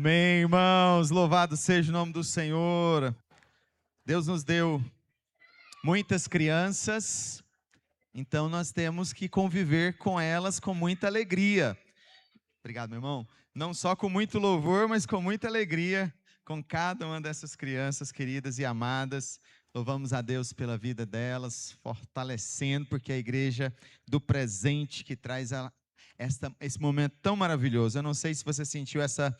Amém, irmãos, louvado seja o nome do Senhor. Deus nos deu muitas crianças, então nós temos que conviver com elas com muita alegria. Obrigado, meu irmão. Não só com muito louvor, mas com muita alegria com cada uma dessas crianças queridas e amadas. Louvamos a Deus pela vida delas, fortalecendo, porque a igreja do presente que traz esse momento tão maravilhoso. Eu não sei se você sentiu essa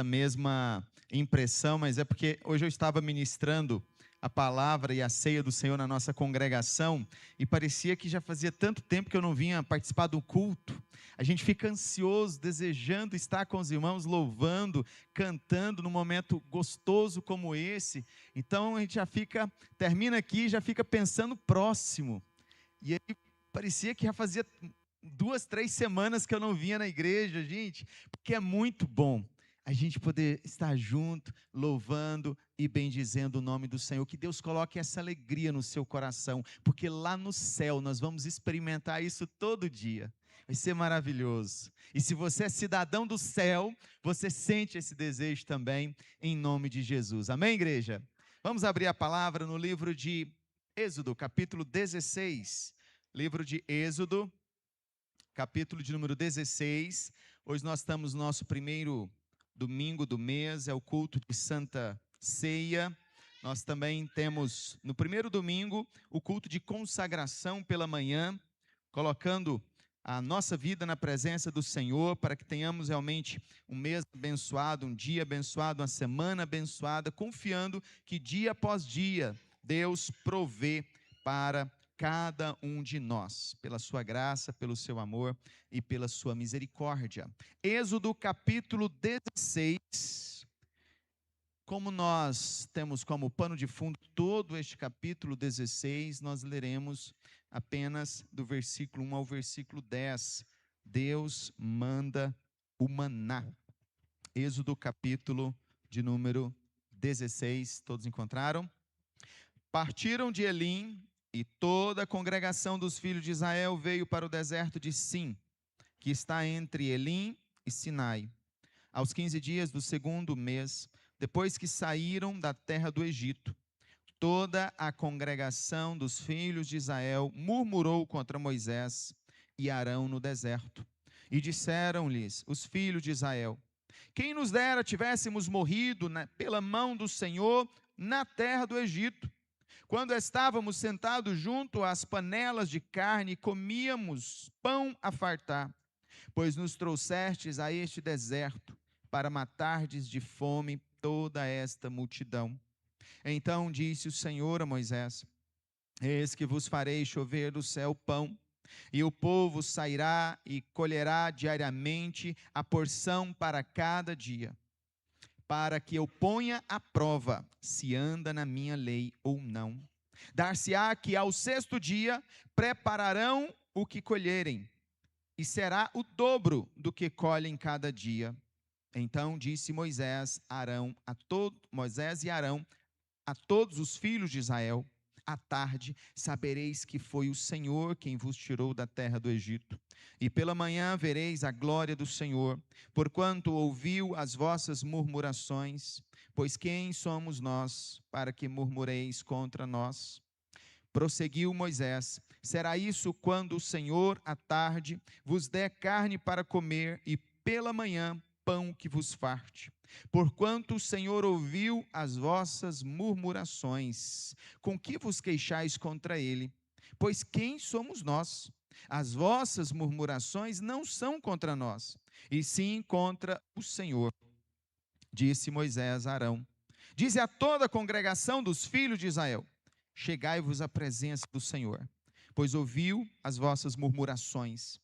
mesma impressão, mas é porque hoje eu estava ministrando a palavra e a ceia do Senhor na nossa congregação e parecia que já fazia tanto tempo que eu não vinha participar do culto. A gente fica ansioso, desejando estar com os irmãos, louvando, cantando num momento gostoso como esse. Então a gente já fica, termina aqui e já fica pensando próximo. E aí parecia que já fazia 2, 3 semanas que eu não vinha na igreja, gente, porque é muito bom a gente poder estar junto, louvando e bendizendo o nome do Senhor. Que Deus coloque essa alegria no seu coração, porque lá no céu nós vamos experimentar isso todo dia. Vai ser maravilhoso. E se você é cidadão do céu, você sente esse desejo também, em nome de Jesus. Amém, igreja? Vamos abrir a palavra no livro de Êxodo, capítulo 16. Livro de Êxodo, capítulo de número 16. Hoje nós estamos no nosso primeiro domingo do mês, é o culto de Santa Ceia. Nós também temos no primeiro domingo o culto de consagração pela manhã, colocando a nossa vida na presença do Senhor, para que tenhamos realmente um mês abençoado, um dia abençoado, uma semana abençoada, confiando que dia após dia Deus provê para cada um de nós, pela sua graça, pelo seu amor e pela sua misericórdia. Êxodo capítulo 16, como nós temos como pano de fundo todo este capítulo 16, nós leremos apenas do versículo 1 ao versículo 10. Deus manda o maná. Êxodo capítulo de número 16, todos encontraram? Partiram de Elim, e toda a congregação dos filhos de Israel veio para o deserto de Sim, que está entre Elim e Sinai. Aos 15 dias do segundo mês, depois que saíram da terra do Egito, toda a congregação dos filhos de Israel murmurou contra Moisés e Arão no deserto. E disseram-lhes os filhos de Israel: quem nos dera tivéssemos morrido pela mão do Senhor na terra do Egito, quando estávamos sentados junto às panelas de carne, comíamos pão a fartar, pois nos trouxestes a este deserto, para matardes de fome toda esta multidão. Então disse o Senhor a Moisés: eis que vos farei chover do céu pão, e o povo sairá e colherá diariamente a porção para cada dia, para que eu ponha à prova se anda na minha lei ou não. Dar-se-á que ao sexto dia prepararão o que colherem, e será o dobro do que colhem cada dia. Então disse Moisés e Arão a todos os filhos de Israel: à tarde sabereis que foi o Senhor quem vos tirou da terra do Egito, e pela manhã vereis a glória do Senhor, porquanto ouviu as vossas murmurações. Pois quem somos nós para que murmureis contra nós? Prosseguiu Moisés: será isso quando o Senhor à tarde vos der carne para comer, e pela manhã pão que vos farte? Porquanto o Senhor ouviu as vossas murmurações, com que vos queixais contra ele? Pois quem somos nós? As vossas murmurações não são contra nós, e sim contra o Senhor. Disse Moisés a Arão: dize a toda a congregação dos filhos de Israel: chegai-vos à presença do Senhor, pois ouviu as vossas murmurações.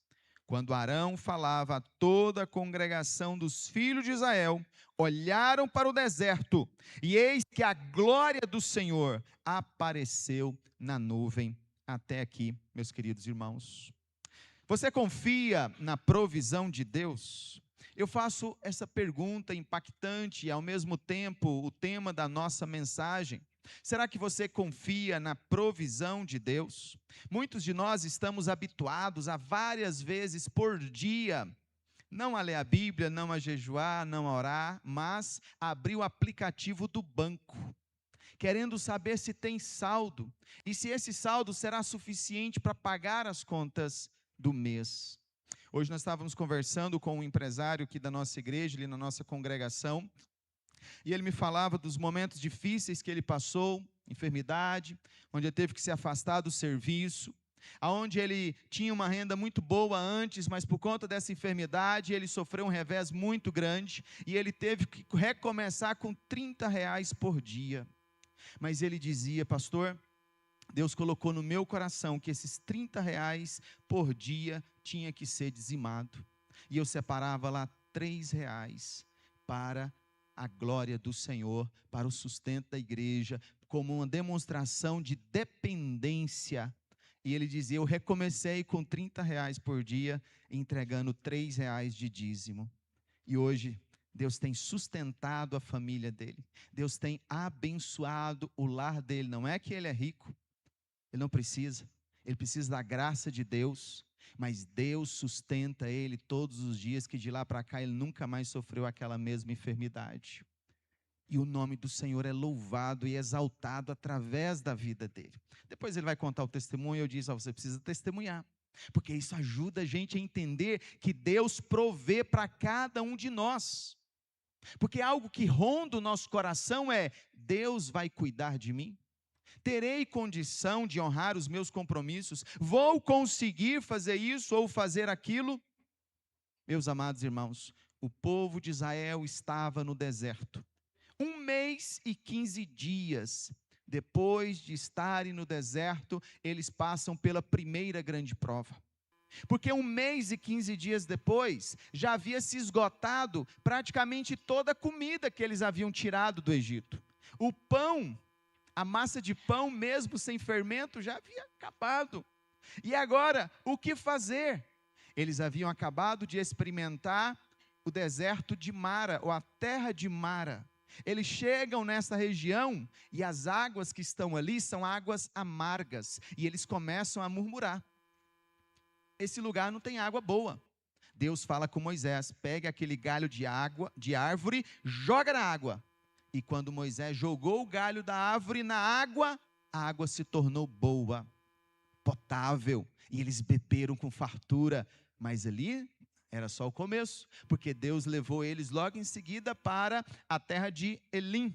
Quando Arão falava a toda a congregação dos filhos de Israel, olharam para o deserto, e eis que a glória do Senhor apareceu na nuvem. Até aqui, meus queridos irmãos. Você confia na provisão de Deus? Eu faço essa pergunta impactante e, ao mesmo tempo, o tema da nossa mensagem. Será que você confia na provisão de Deus? Muitos de nós estamos habituados a várias vezes por dia não a ler a Bíblia, não a jejuar, não a orar, mas abrir o aplicativo do banco, querendo saber se tem saldo e se esse saldo será suficiente para pagar as contas do mês. Hoje nós estávamos conversando com um empresário aqui da nossa igreja, ali na nossa congregação, e ele me falava dos momentos difíceis que ele passou, enfermidade, onde ele teve que se afastar do serviço, aonde ele tinha uma renda muito boa antes, mas por conta dessa enfermidade, ele sofreu um revés muito grande, e ele teve que recomeçar com R$ 30 por dia. Mas ele dizia: pastor, Deus colocou no meu coração que esses R$ 30 por dia tinha que ser dizimado, e eu separava lá R$ 3 para a glória do Senhor, para o sustento da igreja, como uma demonstração de dependência. E ele dizia: eu recomecei com R$ 30 por dia, entregando R$ 3 de dízimo, e hoje Deus tem sustentado a família dele, Deus tem abençoado o lar dele. Não é que ele é rico, ele não precisa, ele precisa da graça de Deus, mas Deus sustenta ele todos os dias, que de lá para cá ele nunca mais sofreu aquela mesma enfermidade. E o nome do Senhor é louvado e exaltado através da vida dele. Depois ele vai contar o testemunho, e eu disse: você precisa testemunhar, porque isso ajuda a gente a entender que Deus provê para cada um de nós. Porque algo que ronda o nosso coração é: Deus vai cuidar de mim? Terei condição de honrar os meus compromissos? Vou conseguir fazer isso ou fazer aquilo? Meus amados irmãos, o povo de Israel estava no deserto. 1 mês e 15 dias depois de estarem no deserto, eles passam pela primeira grande prova. Porque 1 mês e 15 dias depois, já havia se esgotado praticamente toda a comida que eles haviam tirado do Egito. O pão, a massa de pão, mesmo sem fermento, já havia acabado. E agora, o que fazer? Eles haviam acabado de experimentar o deserto de Mara, ou a terra de Mara. Eles chegam nessa região e as águas que estão ali são águas amargas, e eles começam a murmurar: esse lugar não tem água boa. Deus fala com Moisés: pegue aquele galho de árvore, joga na água. E quando Moisés jogou o galho da árvore na água, a água se tornou boa, potável, e eles beberam com fartura. Mas ali era só o começo, porque Deus levou eles logo em seguida para a terra de Elim,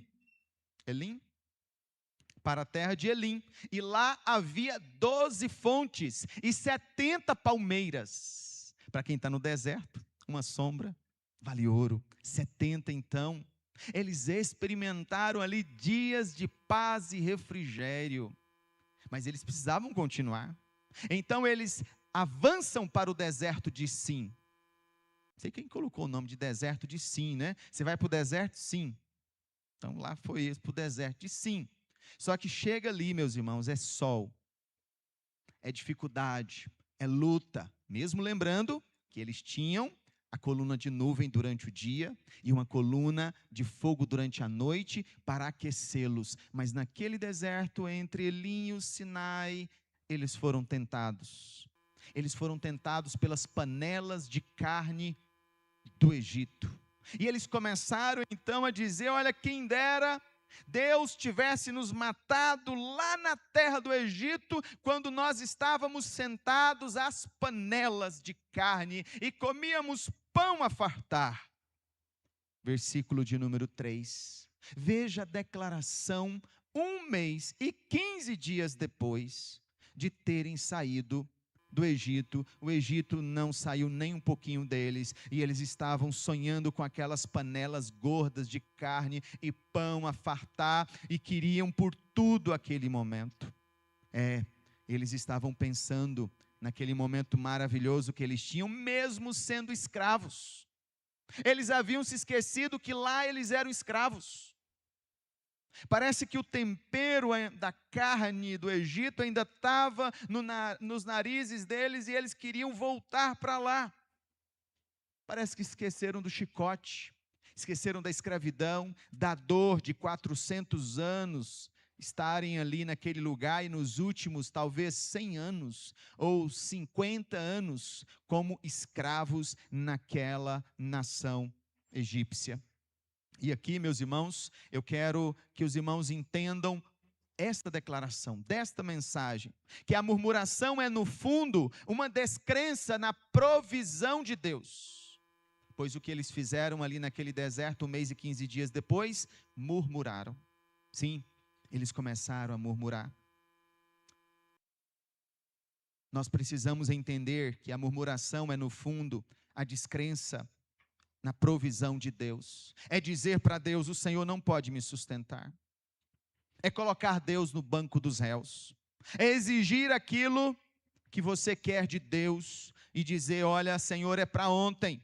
para a terra de Elim, e lá havia 12 fontes e 70 palmeiras. Para quem está no deserto, uma sombra vale ouro. 70 então, eles experimentaram ali dias de paz e refrigério, mas eles precisavam continuar. Então eles avançam para o deserto de Sim. Não sei quem colocou o nome de deserto de Sim, né? Você vai para o deserto? Sim. Então lá foi eles para o deserto de Sim. Só que chega ali, meus irmãos, é sol, é dificuldade, é luta. Mesmo lembrando que eles tinham a coluna de nuvem durante o dia e uma coluna de fogo durante a noite para aquecê-los. Mas naquele deserto, entre Elim e o Sinai, eles foram tentados. Eles foram tentados pelas panelas de carne do Egito. E eles começaram então a dizer: olha, quem dera Deus tivesse nos matado lá na terra do Egito, quando nós estávamos sentados às panelas de carne e comíamos pão a fartar. Versículo de número 3. Veja a declaração 1 mês e 15 dias depois de terem saído do Egito. O Egito não saiu nem um pouquinho deles, e eles estavam sonhando com aquelas panelas gordas de carne e pão a fartar, e queriam por tudo aquele momento. Eles estavam pensando naquele momento maravilhoso que eles tinham, mesmo sendo escravos. Eles haviam se esquecido que lá eles eram escravos. Parece que o tempero da carne do Egito ainda estava nos narizes deles, e eles queriam voltar para lá. Parece que esqueceram do chicote, esqueceram da escravidão, da dor de 400 anos estarem ali naquele lugar e nos últimos talvez 100 anos ou 50 anos como escravos naquela nação egípcia. E aqui, meus irmãos, eu quero que os irmãos entendam esta declaração, desta mensagem, que a murmuração é no fundo uma descrença na provisão de Deus. Pois o que eles fizeram ali naquele deserto, 1 mês e 15 dias depois, murmuraram. Sim, eles começaram a murmurar. Nós precisamos entender que a murmuração é no fundo a descrença na provisão de Deus. É dizer para Deus: o Senhor não pode me sustentar. É colocar Deus no banco dos réus. É exigir aquilo que você quer de Deus e dizer: olha, Senhor, é para ontem.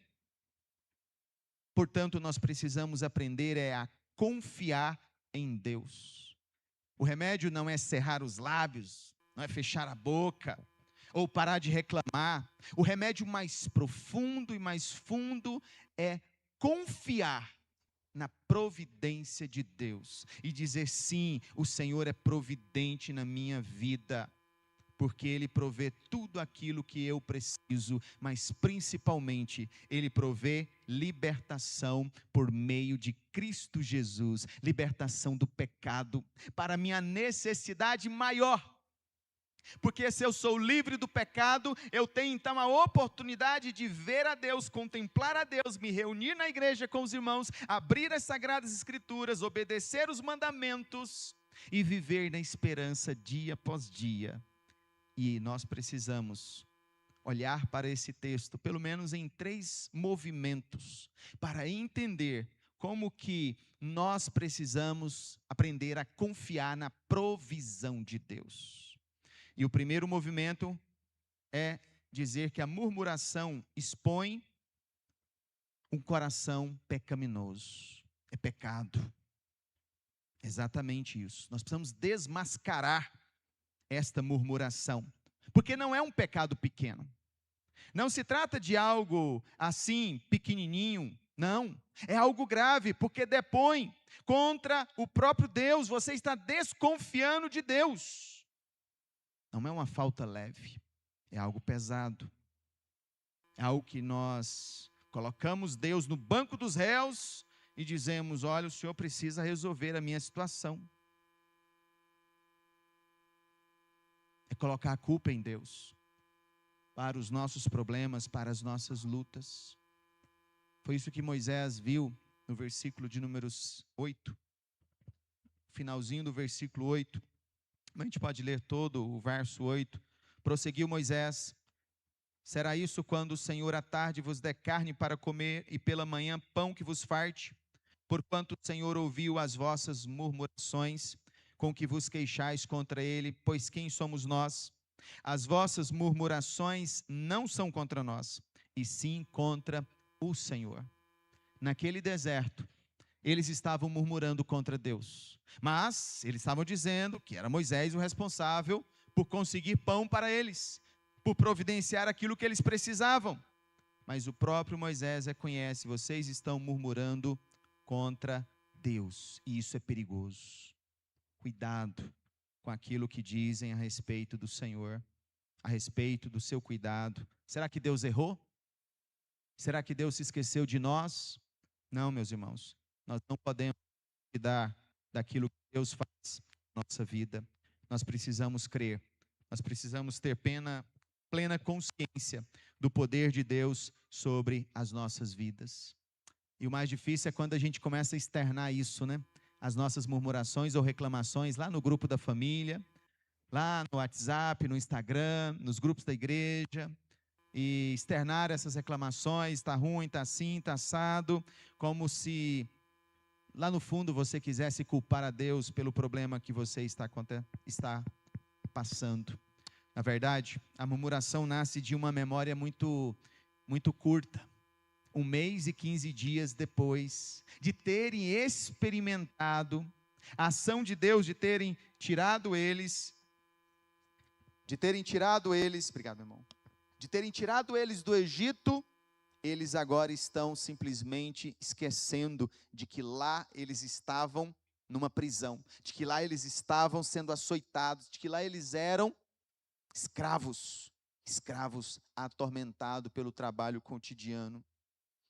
Portanto, nós precisamos aprender a confiar em Deus. O remédio não é cerrar os lábios, não é fechar a boca, ou parar de reclamar. O remédio mais profundo e mais fundo é confiar na providência de Deus e dizer: sim, o Senhor é providente na minha vida, porque Ele provê tudo aquilo que eu preciso, mas principalmente Ele provê libertação por meio de Cristo Jesus, libertação do pecado, para minha necessidade maior. Porque se eu sou livre do pecado, eu tenho então a oportunidade de ver a Deus, contemplar a Deus, me reunir na igreja com os irmãos, abrir as sagradas escrituras, obedecer os mandamentos e viver na esperança dia após dia. E nós precisamos olhar para esse texto, pelo menos em 3 movimentos, para entender como que nós precisamos aprender a confiar na provisão de Deus. E o primeiro movimento é dizer que a murmuração expõe um coração pecaminoso. É pecado. Exatamente isso. Nós precisamos desmascarar esta murmuração, porque não é um pecado pequeno. Não se trata de algo assim, pequenininho. Não, é algo grave, porque depõe contra o próprio Deus. Você está desconfiando de Deus. Não é uma falta leve, é algo pesado. É algo que nós colocamos Deus no banco dos réus e dizemos: olha, o Senhor precisa resolver a minha situação. É colocar a culpa em Deus, para os nossos problemas, para as nossas lutas. Foi isso que Moisés viu no versículo de números 8, finalzinho do versículo 8. A gente pode ler todo o verso 8. Prosseguiu Moisés: será isso quando o Senhor à tarde vos der carne para comer e pela manhã pão que vos farte? Porquanto o Senhor ouviu as vossas murmurações, com que vos queixais contra ele, pois quem somos nós? As vossas murmurações não são contra nós, e sim contra o Senhor. Naquele deserto, eles estavam murmurando contra Deus, mas eles estavam dizendo que era Moisés o responsável por conseguir pão para eles, por providenciar aquilo que eles precisavam. Mas o próprio Moisés reconhece: vocês estão murmurando contra Deus, e isso é perigoso. Cuidado com aquilo que dizem a respeito do Senhor, a respeito do seu cuidado. Será que Deus errou? Será que Deus se esqueceu de nós? Não, meus irmãos. Nós não podemos cuidar daquilo que Deus faz na nossa vida. Nós precisamos crer. Nós precisamos ter plena consciência do poder de Deus sobre as nossas vidas. E o mais difícil é quando a gente começa a externar isso, né? As nossas murmurações ou reclamações lá no grupo da família, lá no WhatsApp, no Instagram, nos grupos da igreja. E externar essas reclamações: está ruim, está assim, está assado, como se lá no fundo você quisesse culpar a Deus pelo problema que você está passando. Na verdade, a murmuração nasce de uma memória muito curta. 1 mês e 15 dias depois de terem experimentado a ação de Deus, de terem tirado eles, obrigado, meu irmão, de terem tirado eles do Egito, eles agora estão simplesmente esquecendo de que lá eles estavam numa prisão, de que lá eles estavam sendo açoitados, de que lá eles eram escravos, escravos atormentados pelo trabalho cotidiano.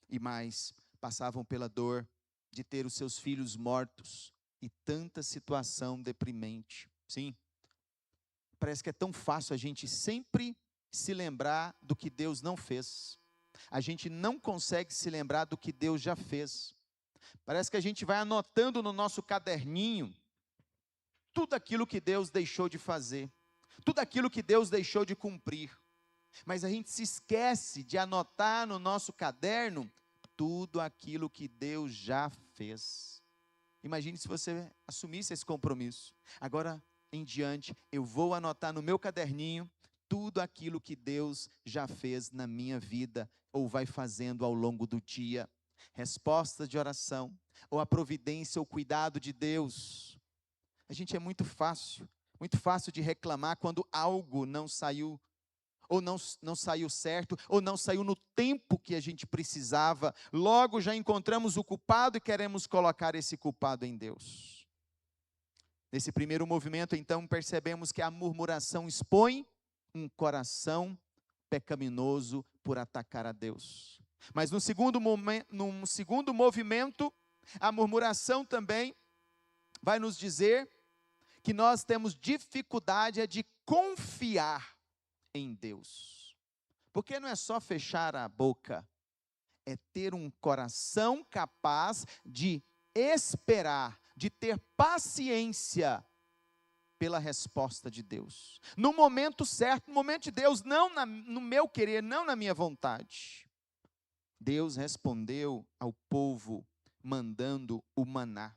E mais, passavam pela dor de ter os seus filhos mortos e tanta situação deprimente. Sim, parece que é tão fácil a gente sempre se lembrar do que Deus não fez. A gente não consegue se lembrar do que Deus já fez. Parece que a gente vai anotando no nosso caderninho tudo aquilo que Deus deixou de fazer, tudo aquilo que Deus deixou de cumprir. Mas a gente se esquece de anotar no nosso caderno tudo aquilo que Deus já fez. Imagine se você assumisse esse compromisso. Agora em diante, eu vou anotar no meu caderninho tudo aquilo que Deus já fez na minha vida, ou vai fazendo ao longo do dia. Resposta de oração, ou a providência, ou cuidado de Deus. A gente é muito fácil de reclamar quando algo não saiu, ou não saiu certo, ou não saiu no tempo que a gente precisava. Logo já encontramos o culpado e queremos colocar esse culpado em Deus. Nesse primeiro movimento, então, percebemos que a murmuração expõe um coração pecaminoso por atacar a Deus. Mas num segundo movimento, a murmuração também vai nos dizer que nós temos dificuldade de confiar em Deus. Porque não é só fechar a boca, é ter um coração capaz de esperar, de ter paciência pela resposta de Deus. No momento certo, no momento de Deus, não no meu querer, não na minha vontade. Deus respondeu ao povo mandando o maná.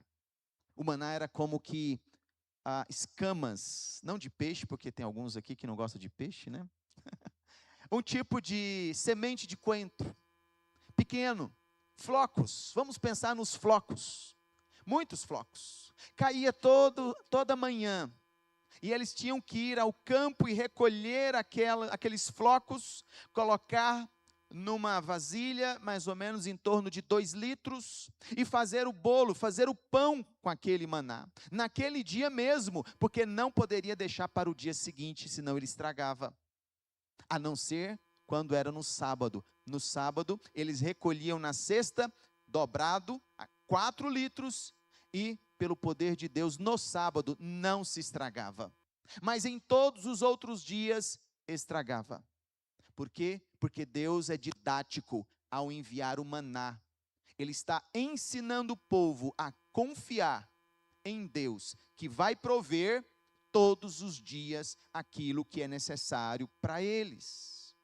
O maná era como que escamas, não de peixe, porque tem alguns aqui que não gostam de peixe, né? Um tipo de semente de coentro, pequeno, flocos, vamos pensar nos flocos, muitos flocos, caía toda manhã, e eles tinham que ir ao campo e recolher aqueles flocos, colocar numa vasilha, mais ou menos em torno de 2 litros, e fazer o bolo, fazer o pão com aquele maná, naquele dia mesmo, porque não poderia deixar para o dia seguinte, senão ele estragava, a não ser quando era no sábado. No sábado, eles recolhiam na cesta, dobrado, 4 litros, e pelo poder de Deus, no sábado não se estragava, mas em todos os outros dias estragava. Por quê? Porque Deus é didático ao enviar o maná. Ele está ensinando o povo a confiar em Deus, que vai prover todos os dias aquilo que é necessário para eles.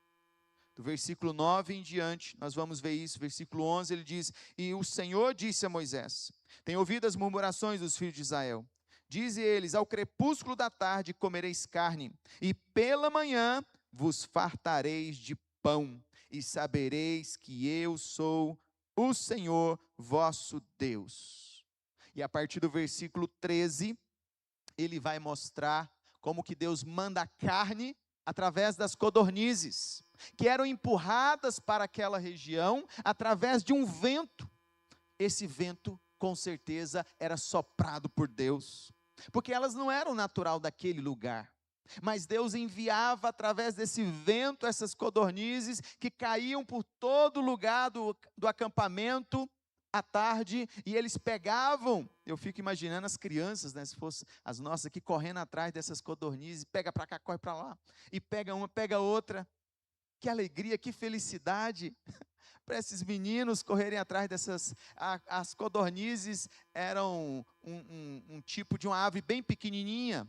Do versículo 9 em diante, nós vamos ver isso. Versículo 11, ele diz: e o Senhor disse a Moisés: tenho ouvido as murmurações dos filhos de Israel. Dize eles: ao crepúsculo da tarde comereis carne, e pela manhã vos fartareis de pão, e sabereis que eu sou o Senhor vosso Deus. E a partir do versículo 13, ele vai mostrar como que Deus manda a carne através das codornizes, que eram empurradas para aquela região através de um vento. Esse vento, com certeza, era soprado por Deus, porque elas não eram natural daquele lugar. Mas Deus enviava através desse vento essas codornizes que caíam por todo lugar do acampamento à tarde, e eles pegavam, eu fico imaginando as crianças, né, se fosse as nossas aqui, correndo atrás dessas codornizes, pega para cá, corre para lá, e pega uma, pega outra. Que alegria, que felicidade para esses meninos correrem atrás dessas. As codornizes eram um tipo de uma ave bem pequenininha,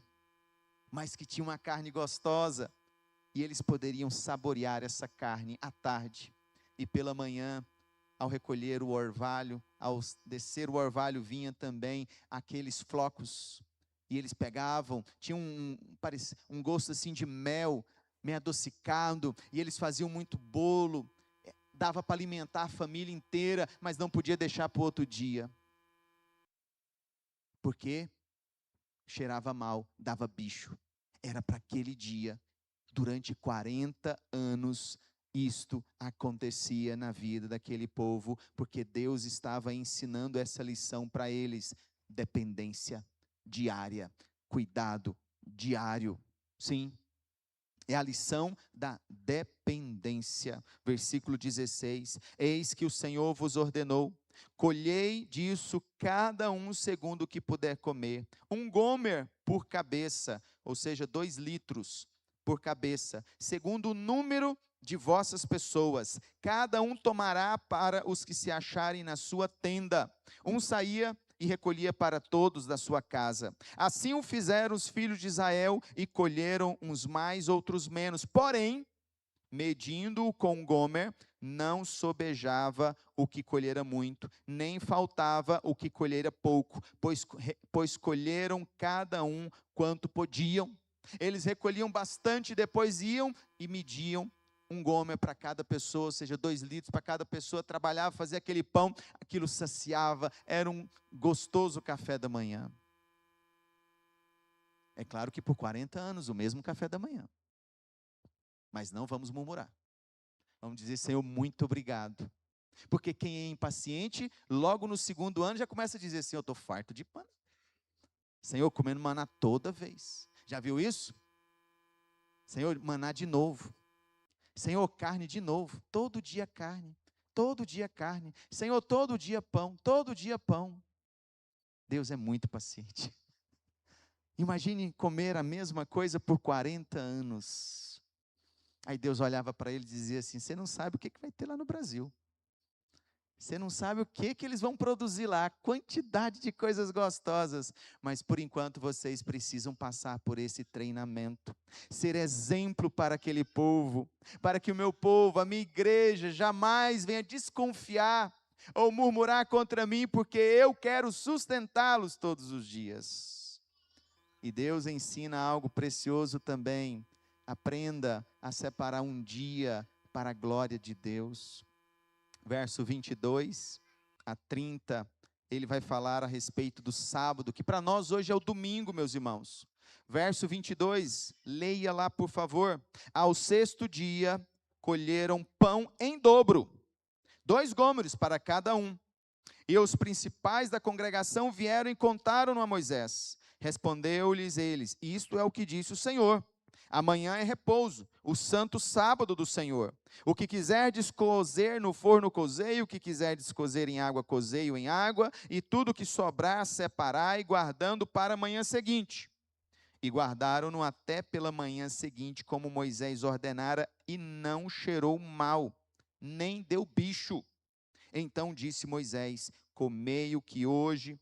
mas que tinha uma carne gostosa, e eles poderiam saborear essa carne à tarde, e pela manhã, ao recolher o orvalho, ao descer o orvalho, vinha também aqueles flocos, e eles pegavam, tinha um gosto assim de mel, meio adocicado, e eles faziam muito bolo, dava para alimentar a família inteira, mas não podia deixar para o outro dia, porque cheirava mal, dava bicho. Era para aquele dia. Durante 40 anos, isto acontecia na vida daquele povo, porque Deus estava ensinando essa lição para eles. dependência diária, cuidado diário. Sim, é a lição da dependência. Versículo 16: eis que o Senhor vos ordenou: colhei disso cada um segundo o que puder comer, 1 gomer por cabeça, ou seja, 2 litros por cabeça, segundo o número de vossas pessoas, cada um tomará para os que se acharem na sua tenda. Um saía e recolhia para todos da sua casa. Assim o fizeram os filhos de Israel, e colheram uns mais, outros menos. Porém, medindo-o com 1 gomer, não sobejava o que colhera muito, nem faltava o que colhera pouco, pois colheram cada um quanto podiam. Eles recolhiam bastante, depois iam e mediam 1 gomer para cada pessoa, ou seja, 2 litros para cada pessoa. Trabalhava, fazia aquele pão, aquilo saciava, era um gostoso café da manhã. É claro que por 40 anos, o mesmo café da manhã. Mas não vamos murmurar. Vamos dizer: Senhor, muito obrigado. Porque quem é impaciente, logo no 2º ano já começa a dizer: Senhor, eu estou farto de maná. Senhor, comendo maná toda vez. Já viu isso? Senhor, maná de novo. Senhor, carne de novo. Todo dia carne. Todo dia carne. Senhor, todo dia pão. Todo dia pão. Deus é muito paciente. Imagine comer a mesma coisa por 40 anos. Aí Deus olhava para ele e dizia assim: você não sabe o que vai ter lá no Brasil. Você não sabe o que eles vão produzir lá, a quantidade de coisas gostosas. Mas por enquanto vocês precisam passar por esse treinamento. Ser exemplo para aquele povo. Para que o meu povo, a minha igreja, jamais venha desconfiar ou murmurar contra mim, porque eu quero sustentá-los todos os dias. E Deus ensina algo precioso também. Aprenda a separar um dia para a glória de Deus. Verso 22 a 30, ele vai falar a respeito do sábado, que para nós hoje é o domingo, meus irmãos. Verso 22, leia lá por favor. Ao 6º dia, colheram pão em dobro, 2 gomeres para cada um. E os principais da congregação vieram e contaram a Moisés. Respondeu-lhes eles: isto é o que disse o Senhor. Amanhã é repouso, o santo sábado do Senhor. O que quiserdes cozer no forno, cozei; o que quiserdes cozer em água, cozei-o em água; e tudo que sobrar, separai, guardando para a manhã seguinte. E guardaram-no até pela manhã seguinte, como Moisés ordenara, e não cheirou mal, nem deu bicho. Então disse Moisés: comei-o hoje,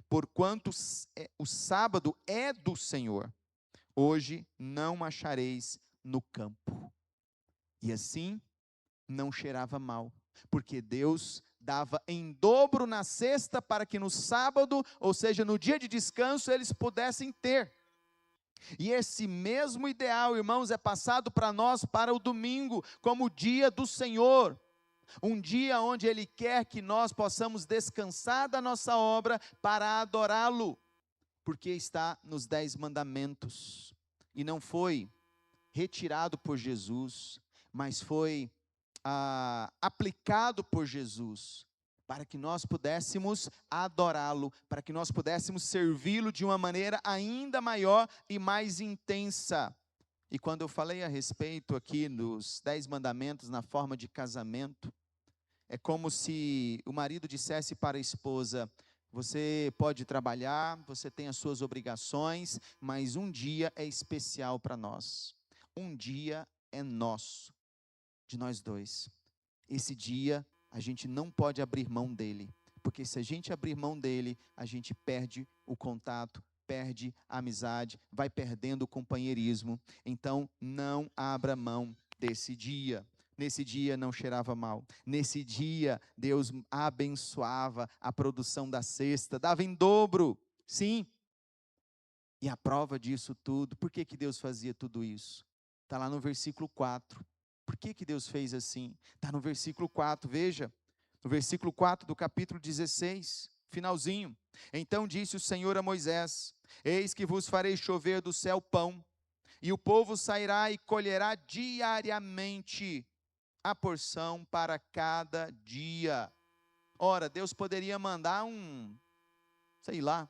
porquanto o sábado é do Senhor. Hoje não achareis no campo. E assim não cheirava mal, porque Deus dava em dobro na sexta, para que no sábado, ou seja, no dia de descanso, eles pudessem ter. E esse mesmo ideal, irmãos, é passado para nós para o domingo, como o dia do Senhor. Um dia onde Ele quer que nós possamos descansar da nossa obra para adorá-lo, porque está nos 10 mandamentos, e não foi retirado por Jesus, mas foi aplicado por Jesus, para que nós pudéssemos adorá-lo, para que nós pudéssemos servi-lo de uma maneira ainda maior e mais intensa. E quando eu falei a respeito aqui dos 10 mandamentos na forma de casamento, é como se o marido dissesse para a esposa: você pode trabalhar, você tem as suas obrigações, mas um dia é especial para nós. Um dia é nosso, de nós dois. Esse dia a gente não pode abrir mão dele, porque se a gente abrir mão dele, a gente perde o contato, perde a amizade, vai perdendo o companheirismo. Então não abra mão desse dia. Nesse dia não cheirava mal. Nesse dia Deus abençoava a produção da cesta, dava em dobro. Sim. E a prova disso tudo, por que Deus fazia tudo isso? Está lá no versículo 4. Por que Deus fez assim? Está no versículo 4, veja. No versículo 4 do capítulo 16, finalzinho. Então disse o Senhor a Moisés: eis que vos farei chover do céu pão, e o povo sairá e colherá diariamente a porção para cada dia. Ora, Deus poderia mandar sei lá,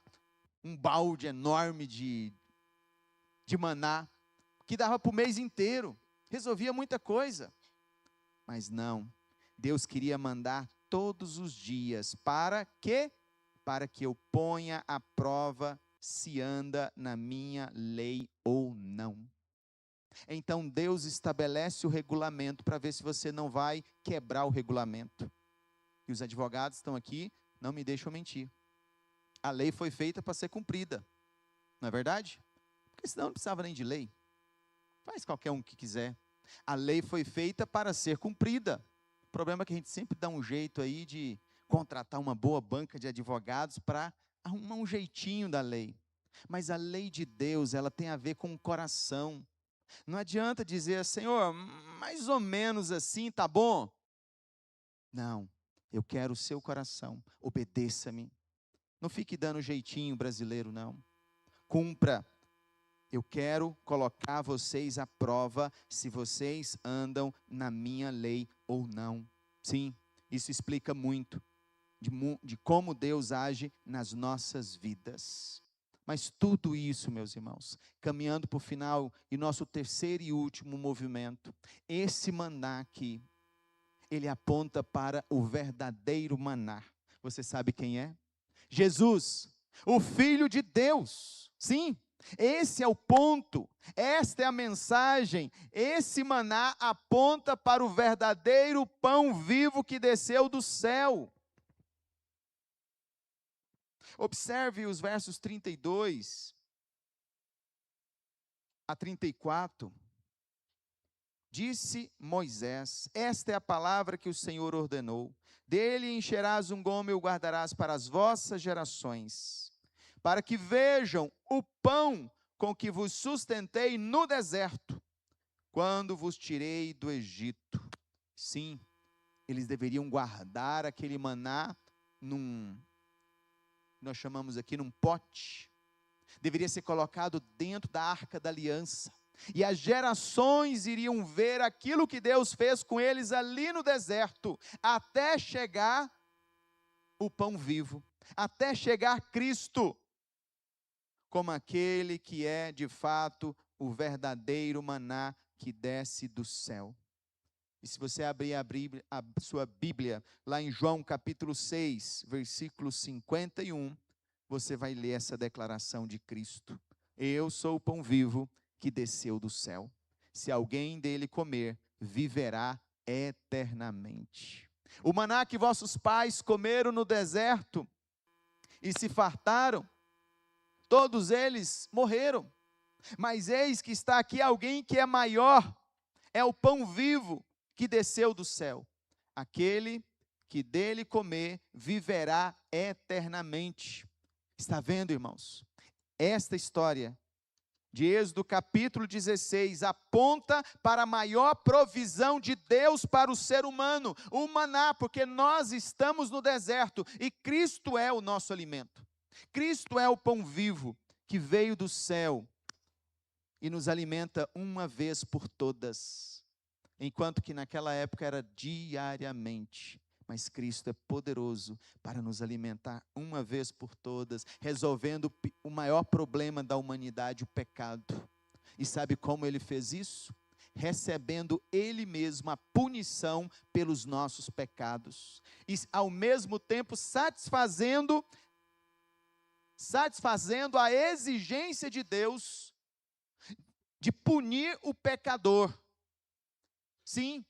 um balde enorme de maná, que dava para o mês inteiro, resolvia muita coisa. Mas não, Deus queria mandar todos os dias, para quê? Para que eu ponha à prova se anda na minha lei ou não. Então Deus estabelece o regulamento para ver se você não vai quebrar o regulamento. E os advogados estão aqui, não me deixam mentir. A lei foi feita para ser cumprida, não é verdade? Porque senão não precisava nem de lei. Faz qualquer um que quiser. A lei foi feita para ser cumprida. O problema é que a gente sempre dá um jeito aí de contratar uma boa banca de advogados para arrumar um jeitinho da lei. Mas a lei de Deus, ela tem a ver com o coração. Não adianta dizer, Senhor, mais ou menos assim, tá bom? Não, eu quero o seu coração, obedeça-me. Não fique dando jeitinho brasileiro, não. Cumpra. Eu quero colocar vocês à prova se vocês andam na minha lei ou não. Sim, isso explica muito de como Deus age nas nossas vidas. Mas tudo isso, meus irmãos, caminhando para o final, e nosso terceiro e último movimento, esse maná aqui, ele aponta para o verdadeiro maná. Você sabe quem é? Jesus, o Filho de Deus. Sim, esse é o ponto, esta é a mensagem. Esse maná aponta para o verdadeiro pão vivo que desceu do céu. Observe os versos 32 a 34. Disse Moisés: esta é a palavra que o Senhor ordenou. Dele encherás um gomo e o guardarás para as vossas gerações, para que vejam o pão com que vos sustentei no deserto, quando vos tirei do Egito. Sim, eles deveriam guardar aquele maná nós chamamos aqui num pote. Deveria ser colocado dentro da arca da aliança. E as gerações iriam ver aquilo que Deus fez com eles ali no deserto, até chegar o pão vivo, até chegar Cristo, como aquele que é de fato o verdadeiro maná que desce do céu. E se você abrir a sua Bíblia, lá em João capítulo 6, versículo 51, você vai ler essa declaração de Cristo. Eu sou o pão vivo que desceu do céu. Se alguém dele comer, viverá eternamente. O maná que vossos pais comeram no deserto e se fartaram, todos eles morreram. Mas eis que está aqui alguém que é maior, é o pão vivo que desceu do céu. Aquele que dele comer, viverá eternamente. Está vendo, irmãos? Esta história de Êxodo capítulo 16 aponta para a maior provisão de Deus para o ser humano, o maná, porque nós estamos no deserto e Cristo é o nosso alimento. Cristo é o pão vivo que veio do céu e nos alimenta uma vez por todas, enquanto que naquela época era diariamente. Mas Cristo é poderoso para nos alimentar uma vez por todas, resolvendo o maior problema da humanidade, o pecado. E sabe como Ele fez isso? Recebendo Ele mesmo a punição pelos nossos pecados. E ao mesmo tempo satisfazendo a exigência de Deus de punir o pecador. Sim,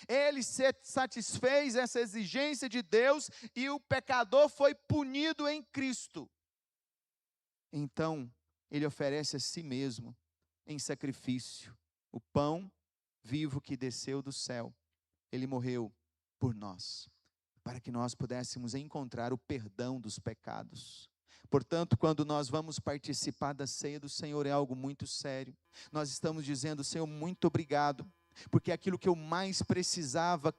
ele satisfez essa exigência de Deus e o pecador foi punido em Cristo. Então, ele oferece a si mesmo em sacrifício o pão vivo que desceu do céu. Ele morreu por nós, para que nós pudéssemos encontrar o perdão dos pecados. Portanto, quando nós vamos participar da ceia do Senhor, é algo muito sério. Nós estamos dizendo: Senhor, muito obrigado, porque aquilo que eu mais precisava,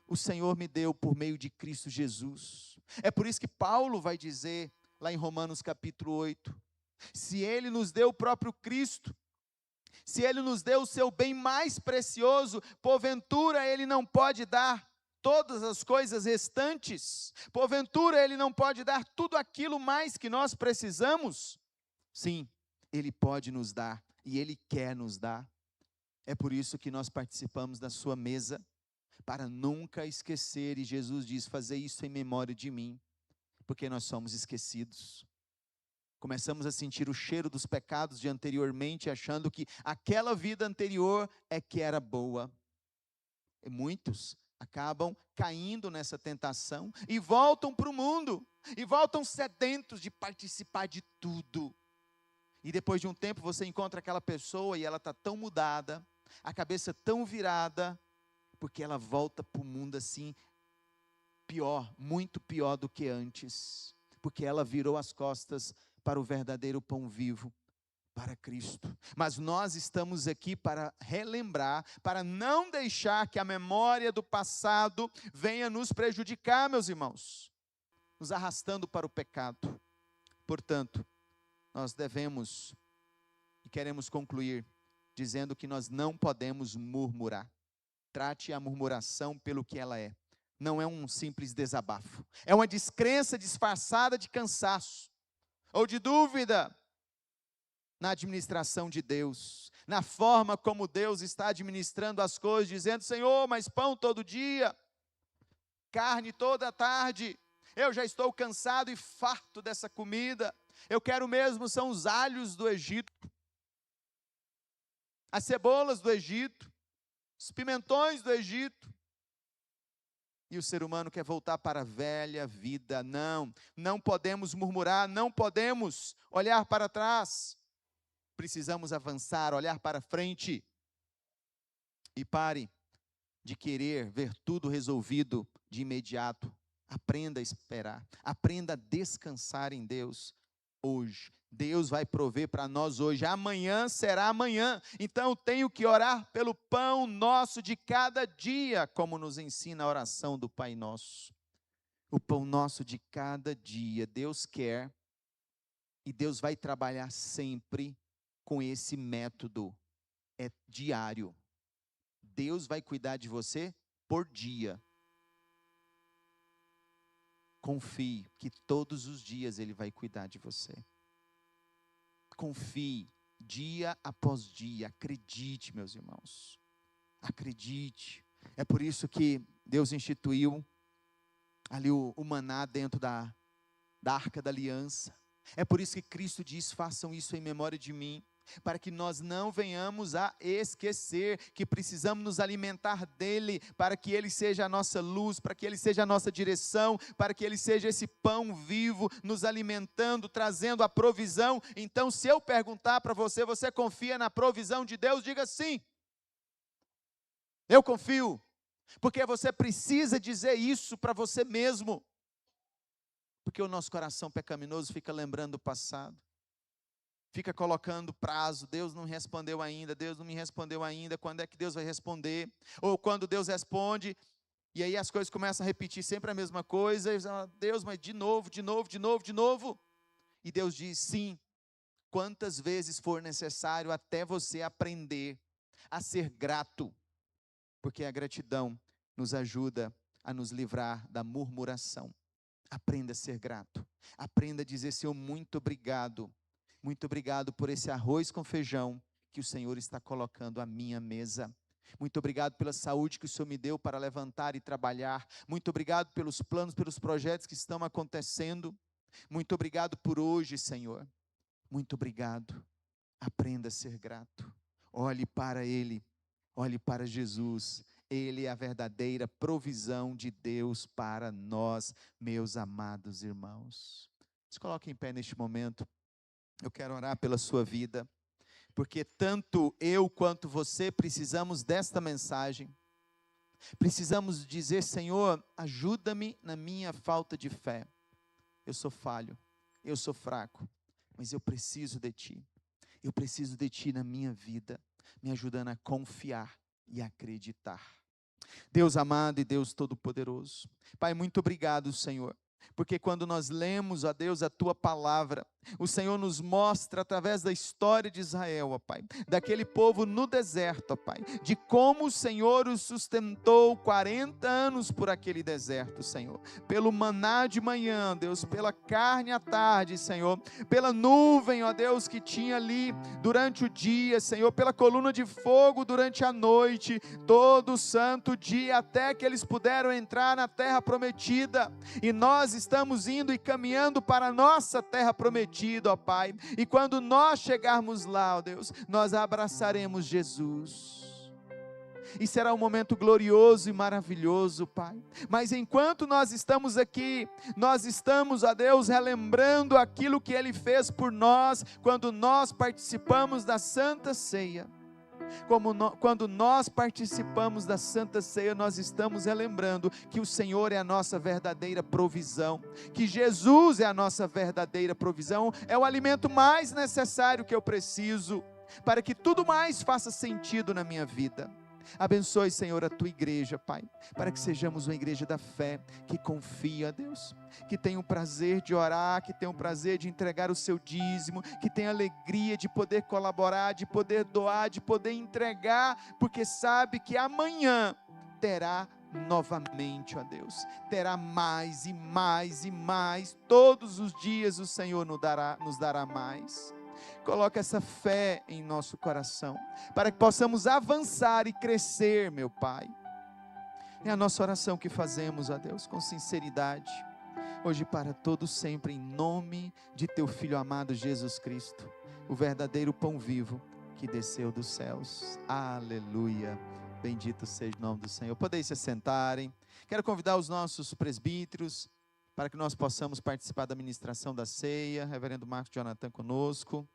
o Senhor me deu por meio de Cristo Jesus. É por isso que Paulo vai dizer, lá em Romanos capítulo 8, se Ele nos deu o próprio Cristo, se Ele nos deu o seu bem mais precioso, porventura Ele não pode dar todas as coisas restantes? Porventura Ele não pode dar tudo aquilo mais que nós precisamos? Sim, Ele pode nos dar e Ele quer nos dar. É por isso que nós participamos da sua mesa, para nunca esquecer, e Jesus diz, fazer isso em memória de mim, porque nós somos esquecidos. Começamos a sentir o cheiro dos pecados de anteriormente, achando que aquela vida anterior é que era boa. E muitos acabam caindo nessa tentação e voltam para o mundo, e voltam sedentos de participar de tudo. E depois de um tempo você encontra aquela pessoa e ela está tão mudada, a cabeça tão virada, porque ela volta para o mundo assim, pior, muito pior do que antes, porque ela virou as costas para o verdadeiro pão vivo, para Cristo. Mas nós estamos aqui para relembrar, para não deixar que a memória do passado venha nos prejudicar, meus irmãos, nos arrastando para o pecado. Portanto, nós devemos e queremos concluir dizendo que nós não podemos murmurar. Trate a murmuração pelo que ela é. Não é um simples desabafo. É uma descrença disfarçada de cansaço ou de dúvida na administração de Deus, na forma como Deus está administrando as coisas, dizendo, Senhor, mas pão todo dia, carne toda tarde, eu já estou cansado e farto dessa comida, eu quero mesmo são os alhos do Egito, as cebolas do Egito, os pimentões do Egito. E o ser humano quer voltar para a velha vida. Não podemos murmurar, não podemos olhar para trás. Precisamos avançar, olhar para frente. E pare de querer ver tudo resolvido de imediato. Aprenda a esperar, aprenda a descansar em Deus hoje. Deus vai prover para nós hoje, amanhã será amanhã, então tenho que orar pelo pão nosso de cada dia, como nos ensina a oração do Pai Nosso. O pão nosso de cada dia, Deus quer, e Deus vai trabalhar sempre com esse método, é diário. Deus vai cuidar de você por dia. Confie que todos os dias Ele vai cuidar de você. Confie, dia após dia, acredite, meus irmãos, acredite. É por isso que Deus instituiu ali o maná dentro da arca da aliança. É por isso que Cristo diz, façam isso em memória de mim, para que nós não venhamos a esquecer que precisamos nos alimentar dele, para que ele seja a nossa luz, para que ele seja a nossa direção, para que ele seja esse pão vivo, nos alimentando, trazendo a provisão. Então, se eu perguntar para você, você confia na provisão de Deus? Diga sim. Eu confio, porque você precisa dizer isso para você mesmo, porque o nosso coração pecaminoso fica lembrando do passado, fica colocando prazo, Deus não respondeu ainda, Deus não me respondeu ainda, quando é que Deus vai responder? Ou quando Deus responde, e aí as coisas começam a repetir sempre a mesma coisa, e Deus, mas de novo, e Deus diz, sim, quantas vezes for necessário, até você aprender a ser grato, porque a gratidão nos ajuda a nos livrar da murmuração. Aprenda a ser grato, aprenda a dizer, Senhor, muito obrigado por esse arroz com feijão que o Senhor está colocando à minha mesa. Muito obrigado pela saúde que o Senhor me deu para levantar e trabalhar. Muito obrigado pelos planos, pelos projetos que estão acontecendo. Muito obrigado por hoje, Senhor. Muito obrigado. Aprenda a ser grato. Olhe para Ele, olhe para Jesus. Ele é a verdadeira provisão de Deus para nós, meus amados irmãos. Se coloquem em pé neste momento. Eu quero orar pela sua vida, porque tanto eu quanto você precisamos desta mensagem. Precisamos dizer, Senhor, ajuda-me na minha falta de fé. Eu sou falho, eu sou fraco, mas eu preciso de Ti. Eu preciso de Ti na minha vida, me ajudando a confiar e acreditar. Deus amado e Deus todo-poderoso, Pai, muito obrigado, Senhor, Porque quando nós lemos, ó Deus, a Tua palavra, o Senhor nos mostra através da história de Israel, ó Pai, daquele povo no deserto, ó Pai, de como o Senhor os sustentou 40 anos por aquele deserto, Senhor, pelo maná de manhã, Deus, pela carne à tarde, Senhor, pela nuvem, ó Deus, que tinha ali durante o dia, Senhor, pela coluna de fogo durante a noite, todo santo dia, até que eles puderam entrar na terra prometida, e nós estamos indo e caminhando para a nossa terra prometida, ó Pai, e quando nós chegarmos lá, ó Deus, nós abraçaremos Jesus, e será um momento glorioso e maravilhoso, Pai, mas enquanto nós estamos aqui, nós estamos, ó Deus, relembrando aquilo que Ele fez por nós, quando nós participamos da Santa Ceia. Quando nós participamos da Santa Ceia, nós estamos relembrando que o Senhor é a nossa verdadeira provisão, que Jesus é a nossa verdadeira provisão, é o alimento mais necessário que eu preciso, para que tudo mais faça sentido na minha vida. Abençoe, Senhor, a Tua igreja, Pai, para que sejamos uma igreja da fé, que confia, Deus, que tenha o prazer de orar, que tenha o prazer de entregar o seu dízimo, que tenha alegria de poder colaborar, de poder doar, de poder entregar, porque sabe que amanhã terá novamente, ó Deus, terá mais e mais e mais, todos os dias o Senhor nos dará mais. Coloca essa fé em nosso coração, para que possamos avançar e crescer, meu Pai. É a nossa oração que fazemos, ó Deus, com sinceridade, hoje para todos sempre, em nome de Teu Filho amado Jesus Cristo, o verdadeiro pão vivo que desceu dos céus. Aleluia, bendito seja o nome do Senhor. Podeis se sentarem. Quero convidar os nossos presbíteros, para que nós possamos participar da ministração da ceia. Reverendo Marcos Jonathan conosco.